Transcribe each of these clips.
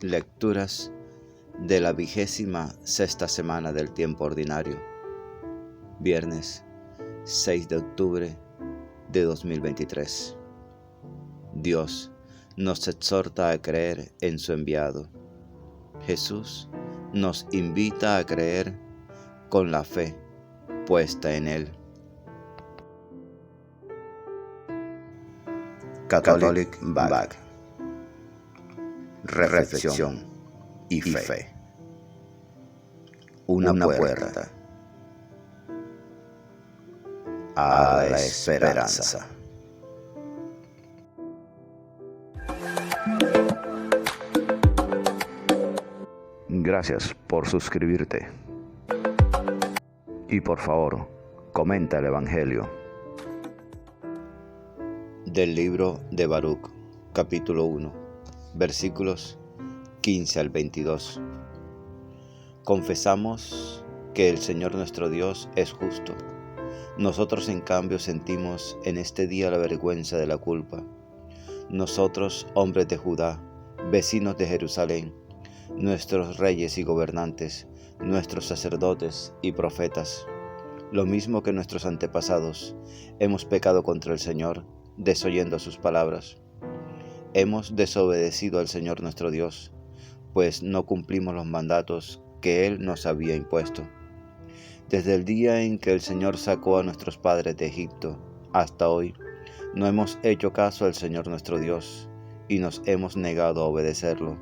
Lecturas de la 26ª semana del tiempo ordinario, viernes 6 de octubre de 2023. Dios nos exhorta a creer en su enviado. Jesús nos invita a creer con la fe puesta en Él. Catholic Bag. Reflexión y fe. Una puerta a la esperanza. Gracias por suscribirte. Y por favor, comenta el Evangelio. Del libro de Baruc, capítulo 1, versículos 15 al 22. Confesamos que el Señor nuestro Dios es justo. Nosotros en cambio sentimos en este día la vergüenza de la culpa. Nosotros, hombres de Judá, vecinos de Jerusalén, nuestros reyes y gobernantes, nuestros sacerdotes y profetas, lo mismo que nuestros antepasados, hemos pecado contra el Señor, desoyendo sus palabras. Hemos desobedecido al Señor nuestro Dios, pues no cumplimos los mandatos que Él nos había impuesto. Desde el día en que el Señor sacó a nuestros padres de Egipto hasta hoy, no hemos hecho caso al Señor nuestro Dios y nos hemos negado a obedecerlo.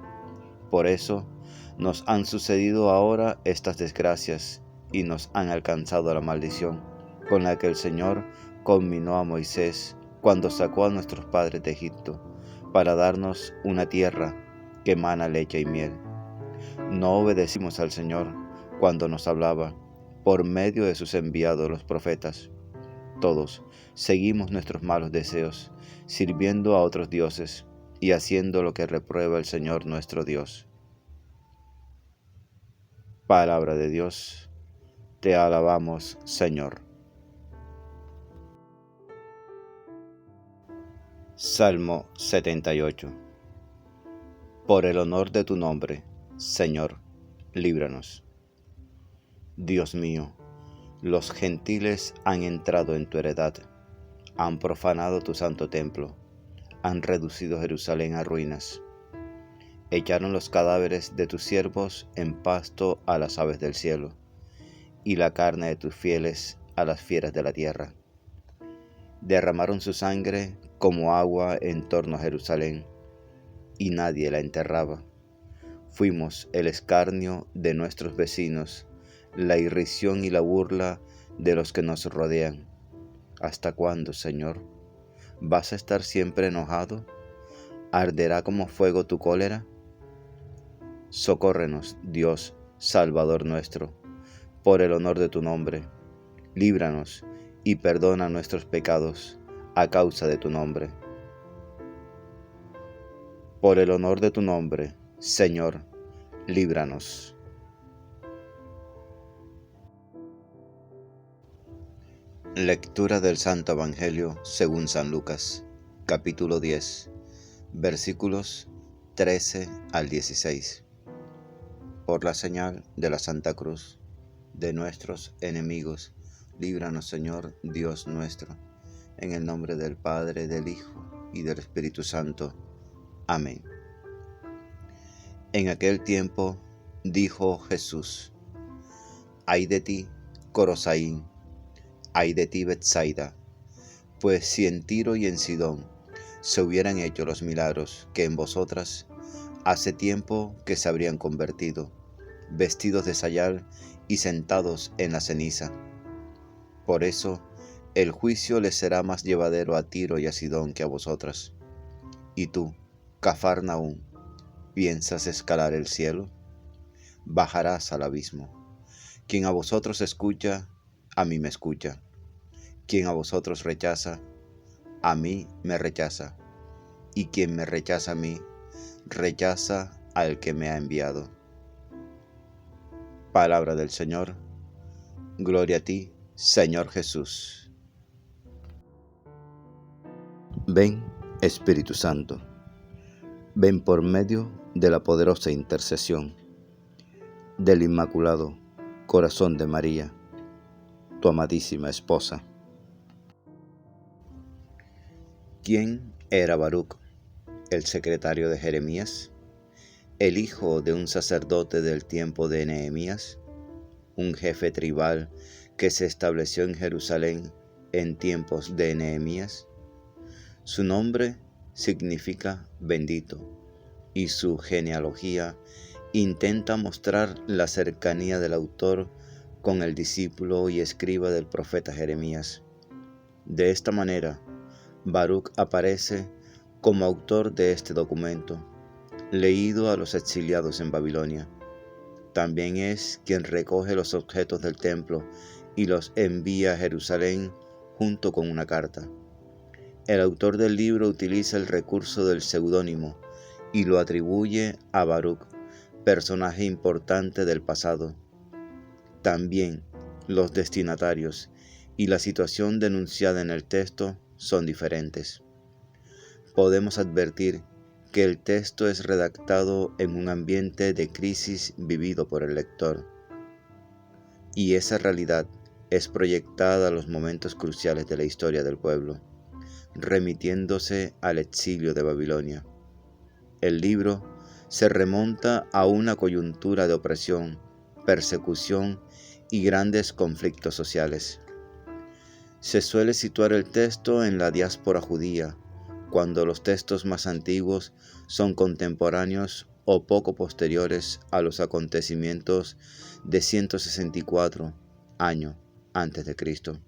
Por eso nos han sucedido ahora estas desgracias y nos han alcanzado la maldición con la que el Señor conminó a Moisés cuando sacó a nuestros padres de Egipto para darnos una tierra que emana leche y miel. No obedecimos al Señor cuando nos hablaba por medio de sus enviados los profetas. Todos seguimos nuestros malos deseos, sirviendo a otros dioses y haciendo lo que reprueba el Señor nuestro Dios. Palabra de Dios, te alabamos, Señor. Salmo 78. Por el honor de tu nombre, Señor, líbranos. Dios mío, los gentiles han entrado en tu heredad, han profanado tu santo templo, han reducido Jerusalén a ruinas. Echaron los cadáveres de tus siervos en pasto a las aves del cielo, y la carne de tus fieles a las fieras de la tierra. Derramaron su sangre como agua en torno a Jerusalén, y nadie la enterraba. Fuimos el escarnio de nuestros vecinos, la irrisión y la burla de los que nos rodean. ¿Hasta cuándo, Señor? ¿Vas a estar siempre enojado? ¿Arderá como fuego tu cólera? Socórrenos, Dios, Salvador nuestro, por el honor de tu nombre. Líbranos y perdona nuestros pecados a causa de tu nombre. Por el honor de tu nombre, Señor, líbranos. Lectura del Santo Evangelio según San Lucas, capítulo 10, versículos 13 al 16. Por la señal de la Santa Cruz de nuestros enemigos, líbranos, Señor, Dios nuestro, en el nombre del Padre, del Hijo y del Espíritu Santo. Amén. En aquel tiempo dijo Jesús: Ay de ti, Corosaín, ay de ti, Betsaida, pues si en Tiro y en Sidón se hubieran hecho los milagros que en vosotras, hace tiempo que se habrían convertido, vestidos de sayal y sentados en la ceniza. Por eso el juicio les será más llevadero a Tiro y a Sidón que a vosotras. Y tú, Cafarnaúm, ¿piensas escalar el cielo? Bajarás al abismo. Quien a vosotros escucha, a mí me escucha. Quien a vosotros rechaza, a mí me rechaza. Y quien me rechaza a mí, rechaza al que me ha enviado. Palabra del Señor. Gloria a ti, Señor Jesús. Ven, Espíritu Santo. Ven por medio de la poderosa intercesión del Inmaculado Corazón de María, tu amadísima esposa. ¿Quién era Baruc, el secretario de Jeremías, el hijo de un sacerdote del tiempo de Nehemías, un jefe tribal que se estableció en Jerusalén en tiempos de Nehemías? Su nombre significa bendito y su genealogía intenta mostrar la cercanía del autor con el discípulo y escriba del profeta Jeremías. De esta manera, Baruc aparece como autor de este documento, leído a los exiliados en Babilonia. También es quien recoge los objetos del templo y los envía a Jerusalén junto con una carta. El autor del libro utiliza el recurso del seudónimo y lo atribuye a Baruc, personaje importante del pasado. También los destinatarios y la situación denunciada en el texto son diferentes. Podemos advertir que el texto es redactado en un ambiente de crisis vivido por el lector, y esa realidad es proyectada a los momentos cruciales de la historia del pueblo, remitiéndose al exilio de Babilonia. El libro se remonta a una coyuntura de opresión, persecución y grandes conflictos sociales. Se suele situar el texto en la diáspora judía, cuando los textos más antiguos son contemporáneos o poco posteriores a los acontecimientos de 164 años antes de Cristo.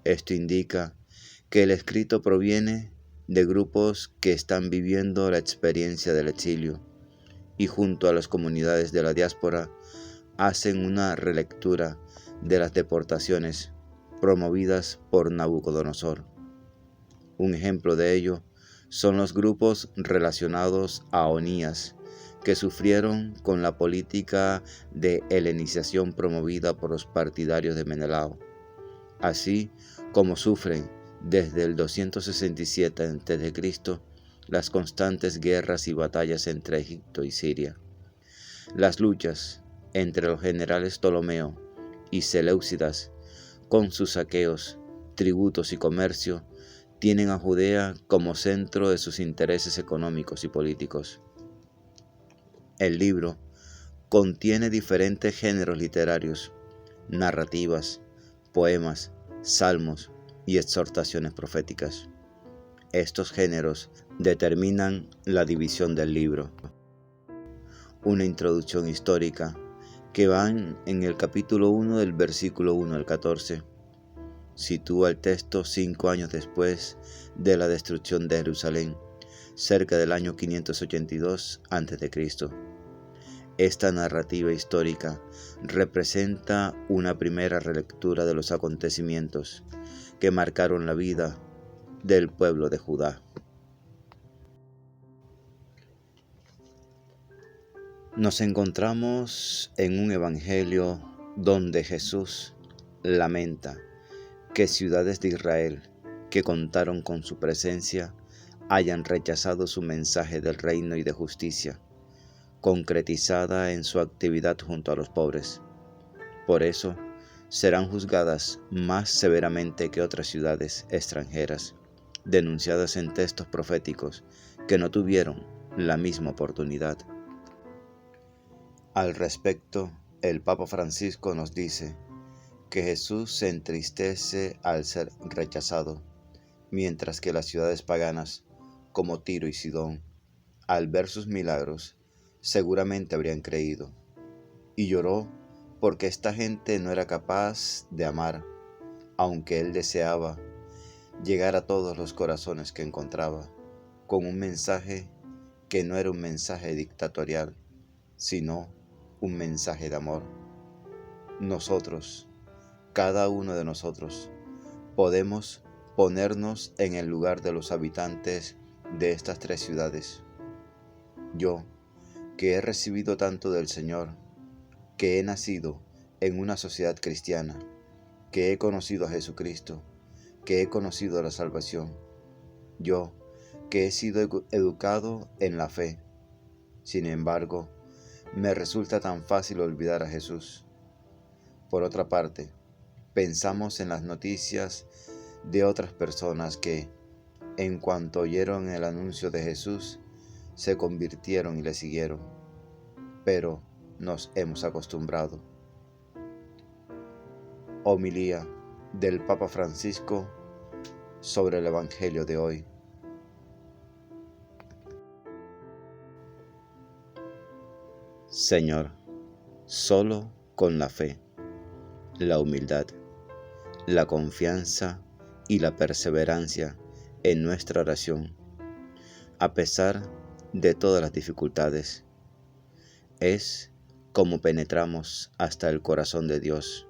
Esto indica que el escrito proviene de grupos que están viviendo la experiencia del exilio y junto a las comunidades de la diáspora hacen una relectura de las deportaciones promovidas por Nabucodonosor. Un ejemplo de ello son los grupos relacionados a Onías, que sufrieron con la política de helenización promovida por los partidarios de Menelao, así como sufren desde el 267 a.C. las constantes guerras y batallas entre Egipto y Siria. Las luchas entre los generales Ptolomeo y Seleucidas, con sus saqueos, tributos y comercio, tienen a Judea como centro de sus intereses económicos y políticos. El libro contiene diferentes géneros literarios, narrativas, poemas, salmos y exhortaciones proféticas. Estos géneros determinan la división del libro. Una introducción histórica que va en el capítulo 1 del versículo 1 al 14. Sitúa el texto 5 años después de la destrucción de Jerusalén, cerca del año 582 a.C. Esta narrativa histórica representa una primera relectura de los acontecimientos que marcaron la vida del pueblo de Judá. Nos encontramos en un evangelio donde Jesús lamenta que ciudades de Israel que contaron con su presencia hayan rechazado su mensaje del reino y de justicia, concretizada en su actividad junto a los pobres. Por eso, serán juzgadas más severamente que otras ciudades extranjeras, denunciadas en textos proféticos que no tuvieron la misma oportunidad. Al respecto, el Papa Francisco nos dice que Jesús se entristece al ser rechazado, mientras que las ciudades paganas, como Tiro y Sidón, al ver sus milagros, seguramente habrían creído, y lloró porque esta gente no era capaz de amar, aunque él deseaba llegar a todos los corazones que encontraba, con un mensaje que no era un mensaje dictatorial, sino un mensaje de amor. Nosotros, cada uno de nosotros, podemos ponernos en el lugar de los habitantes de estas tres ciudades. Yo, que he recibido tanto del Señor, que he nacido en una sociedad cristiana, que he conocido a Jesucristo, que he conocido la salvación. Yo, que he sido educado en la fe. Sin embargo, me resulta tan fácil olvidar a Jesús. Por otra parte, pensamos en las noticias de otras personas que, en cuanto oyeron el anuncio de Jesús, se convirtieron y le siguieron, pero nos hemos acostumbrado. Homilía del Papa Francisco sobre el Evangelio de hoy. Señor, solo con la fe, la humildad, la confianza y la perseverancia en nuestra oración, a pesar de todas las dificultades, es como penetramos hasta el corazón de Dios,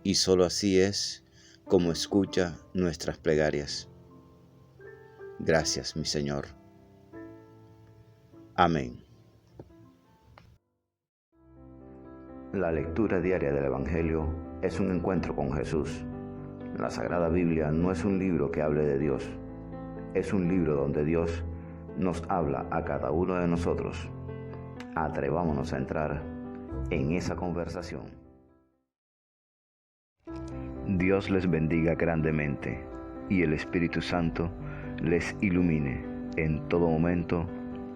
y solo así es como escucha nuestras plegarias. Gracias, mi Señor. Amén. La lectura diaria del Evangelio es un encuentro con Jesús. La Sagrada Biblia no es un libro que hable de Dios, es un libro donde Dios nos habla a cada uno de nosotros. Atrevámonos a entrar en esa conversación. Dios les bendiga grandemente y el Espíritu Santo les ilumine en todo momento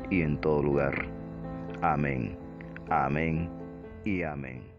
y en todo lugar. Amén, amén y amén.